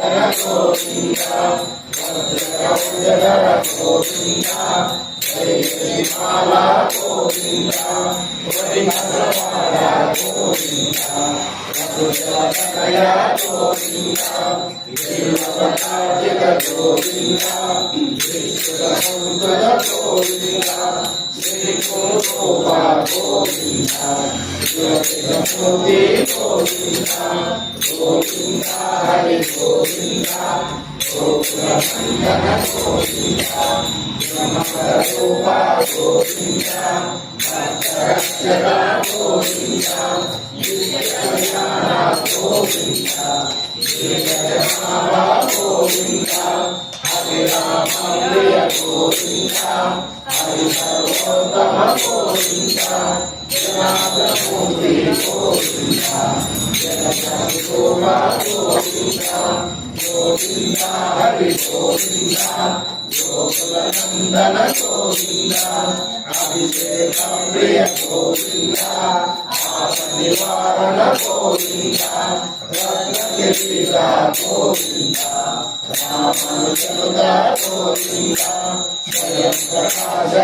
గోవిందా భద్రకౌజధర గోవిందా జయ జయ మాలా గోవిందా హరిహరవాడ గోవిందా రఘుజనతనయ గోవిందా విష్ణువతార్జిత గోవిందా విష్ణురసంతుల గోవిందా శ్రీగోప గోవిందా శివమూర్తి గోవిందా గోవిందా హరి గోవిందా గోకులనందన గోవిందా బ్రహ్మరూప గోవిందా భక్తరక్షక గోవిందా నిత్యకళ్యాణ గోవిందా శ్రీజగన్నాథ గోవిందా హరిరామప్రియ గోవిందా హరి సర్వోత్తమ గోవిందా జనార్దనమూర్తి గోవిందా జగద్గురు గోవిందా గోవిందా హరి గోవిందా గోకులనందన గోవిందా అభిషేక ప్రియ గోవిందా ఆప నివారణ గోవిందా రత్నగిరిగా గోవిందా రామనుజనుగా గోవిందా స్వయం ప్రకాశ